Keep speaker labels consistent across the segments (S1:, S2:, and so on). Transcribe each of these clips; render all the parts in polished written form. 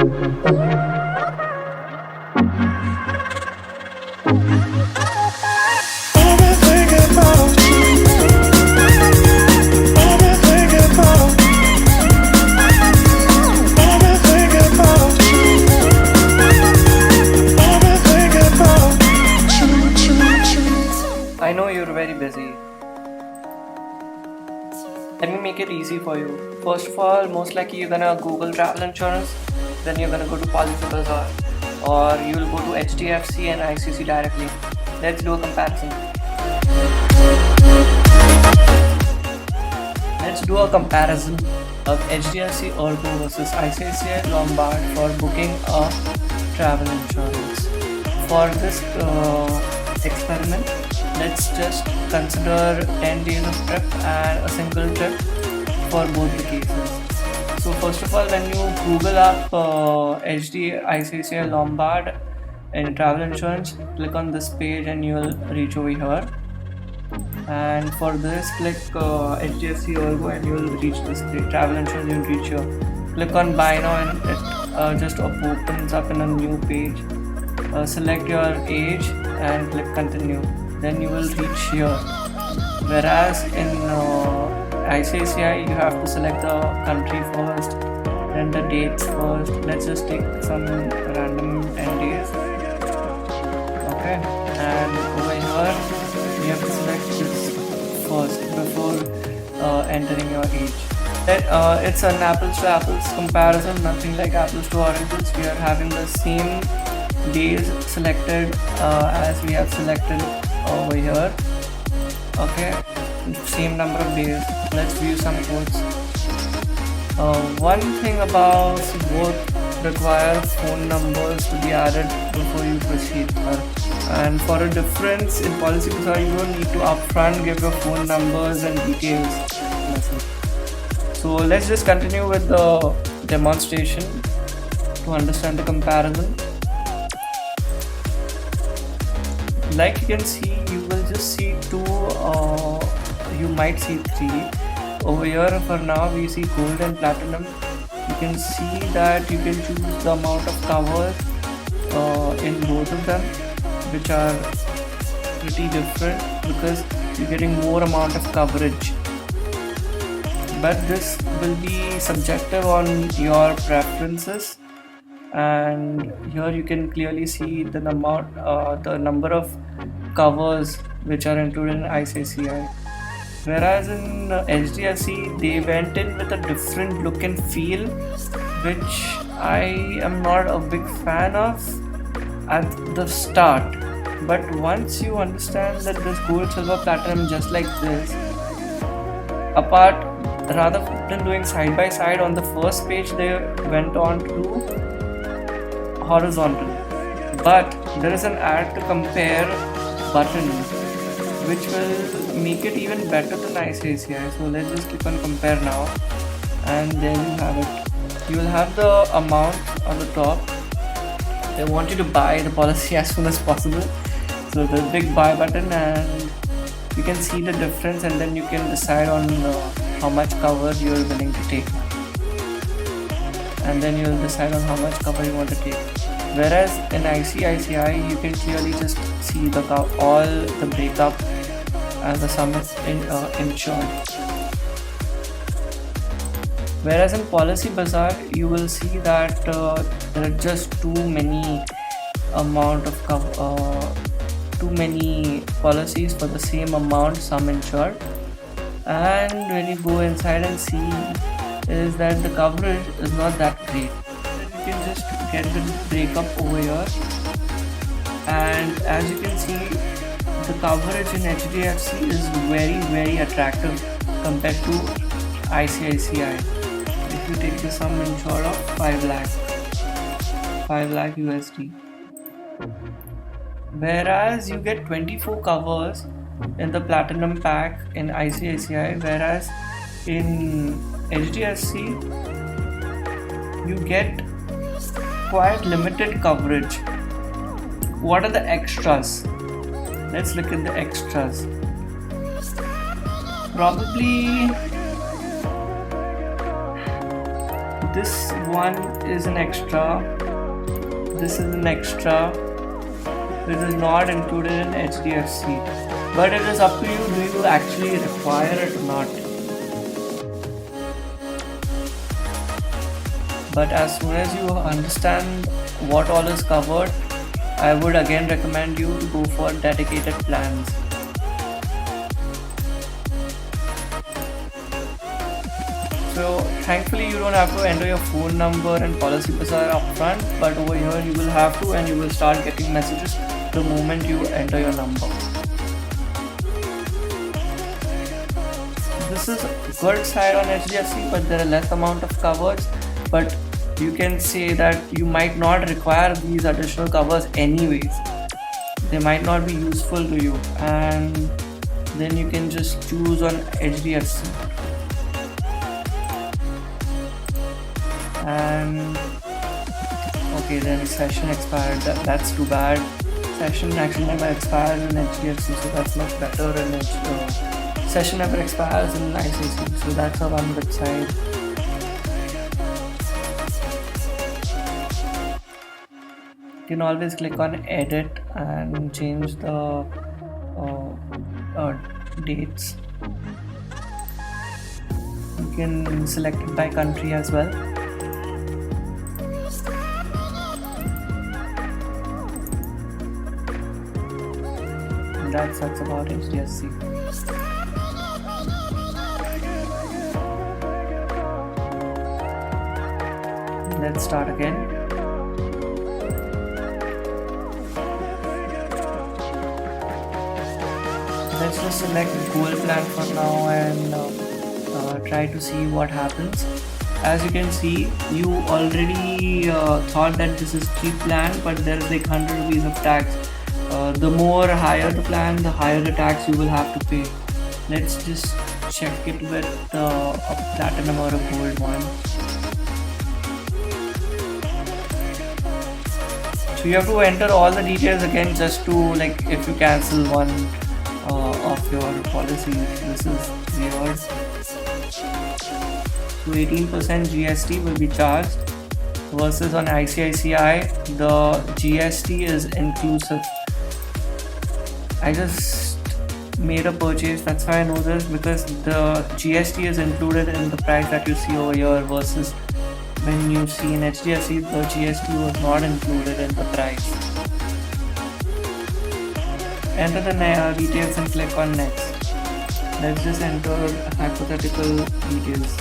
S1: I know you're very busy. Let me make it easy for you. First of all, most likely you're gonna Google travel insurance, then you're gonna go to Policy Bazaar, or you'll go to HDFC and ICICI directly. Let's do a comparison. Let's do a comparison of HDFC ERGO versus ICICI Lombard for booking a travel insurance. For this experiment, let's just consider 10 days of trip and a single trip for both the cases. So first of all, when you Google up HDFC Lombard in travel insurance, click on this page and you will reach over here. And for this, click HDFC ERGO and you will reach this page. Travel insurance, you will reach here. Click on buy now and it just opens up in a new page. Select your age and click continue. Then you will reach here. Whereas in ICICI, you have to select the country first, then the dates first. Let's just take some random 10 days. Okay, and over here, you have to select this first before entering your age. Then it's an apples to apples comparison, nothing like apples to oranges. We are having the same days selected as we have selected over here. Okay, same number of days. Let's view some quotes. One thing about both require phone numbers to be added before you proceed. And for a difference in Policy Bazaar, you don't need to upfront give your phone numbers and details. So let's just continue with the demonstration to understand the comparison. Like you can see, you will just see two, you might see three. Over here for now we see gold and platinum. You can see that you can choose the amount of cover in both of them, which are pretty different because you're getting more amount of coverage. But this will be subjective on your preferences. And here you can clearly see the number of covers which are included in ICICI. Whereas in HDFC, they went in with a different look and feel, which I am not a big fan of at the start. But once you understand that this gold, silver, platinum just like this, apart rather than doing side by side on the first page, they went on to horizontal, but there is an add to compare button which will make it even better than ICICI. So let's just click on compare now, and there you have it. You will have the amount on the top. They want you to buy the policy as soon as possible, so the big buy button, and you can see the difference, and then you can decide on how much cover you are willing to take, and then you will decide on how much cover you want to take. Whereas in ICICI, you can clearly just see all the breakup and the sum is insured. Whereas in Policy Bazaar, you will see that there are just too many policies for the same amount sum insured. And when you go inside and see, is that the coverage is not that great. You can just get the breakup over here, and as you can see, the coverage in HDFC is very attractive compared to ICICI. If you take the sum insured of 5 lakh USD, whereas you get 24 covers in the platinum pack in ICICI, whereas in HDFC you get quite limited coverage. What are the extras? Let's look at the extras. Probably this one is an extra, this is an extra, it is not included in HDFC, but it is up to you, do you actually require it or not. But as soon as you understand what all is covered, I would again recommend you to go for dedicated plans. So thankfully you don't have to enter your phone number and policy bazaar upfront, but over here you will have to, and you will start getting messages the moment you enter your number. This is good side on HDFC, but there are less amount of covers, but you can say that you might not require these additional covers anyways. They might not be useful to you, and then you can just choose on HDFC. And okay, then session expired. That's too bad. Session actually never expires in HDFC, so that's much better. And session never expires in ICICI, so that's a one good side. You can always click on edit and change the dates. You can select it by country as well. That's about HDFC. Let's start again. Let's just select gold plan for now and try to see what happens. As you can see, you already thought that this is cheap plan, but there is like 100 rupees of tax. The more higher the plan, the higher the tax you will have to pay. Let's just check it with a platinum or a gold one. So you have to enter all the details again just to, like, if you cancel one of your policies. This is weird. So 18% GST will be charged, versus on ICICI the GST is inclusive. I just made a purchase, that's why I know this, because the GST is included in the price that you see over here, versus when you see in HDFC the GST was not included in the price. Enter the details and click on next. Let's just enter hypothetical details.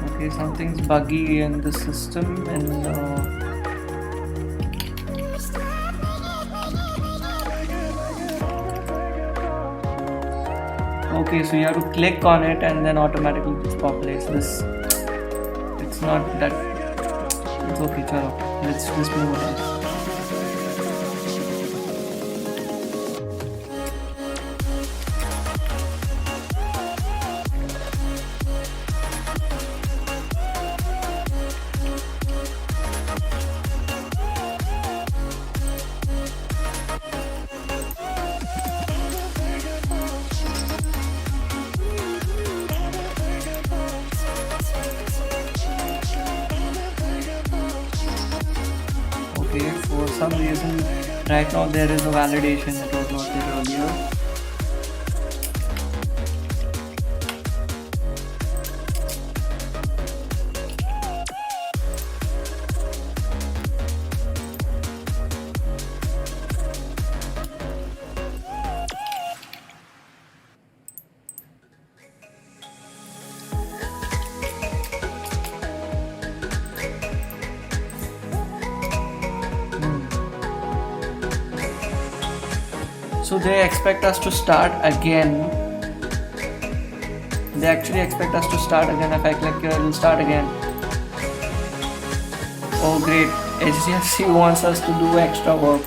S1: Okay, something's buggy in the system, and okay, so you have to click on it and then automatically just populates this. It's not that. It's okay, chalo. Let's just move on. For some reason right now there is a validation that was not there earlier. So they expect us to start again. They actually expect us to start again. If I click here, it will start again. Oh great, HDFC wants us to do extra work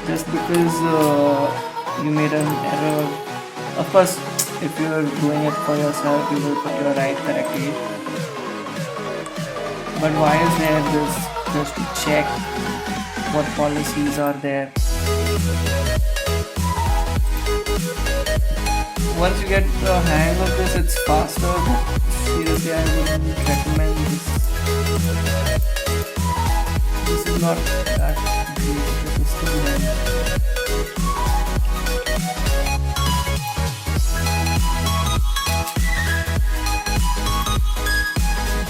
S1: just because you made an error Of course, if you're doing it for yourself, you will put your right correctly. But why is there this? Just to check what policies are there. Once you get the hang of this, it's faster. But seriously, I wouldn't recommend this. This is not that great of a system.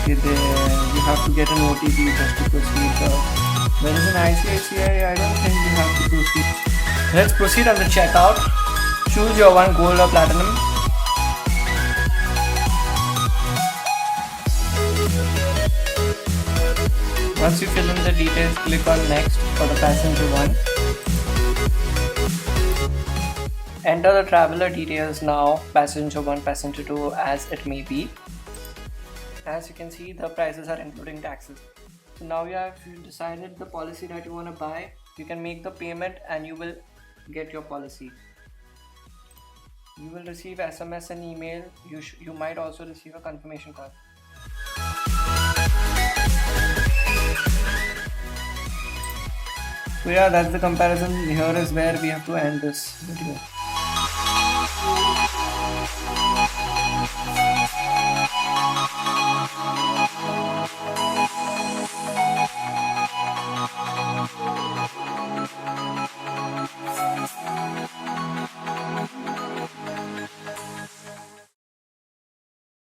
S1: Okay, there you have to get an OTP just to proceed. There is an ICICI. I don't think you have to proceed. Let's proceed on the checkout. Choose your one, gold or platinum. Once you fill in the details, click on next for the passenger one. Enter the traveler details now, passenger 1, passenger 2, as it may be. As you can see, the prices are including taxes. So now you have decided the policy that you want to buy. You can make the payment and you will get your policy. You will receive SMS and email. You might also receive a confirmation call. So yeah, that's the comparison. Here is where we have to end this video.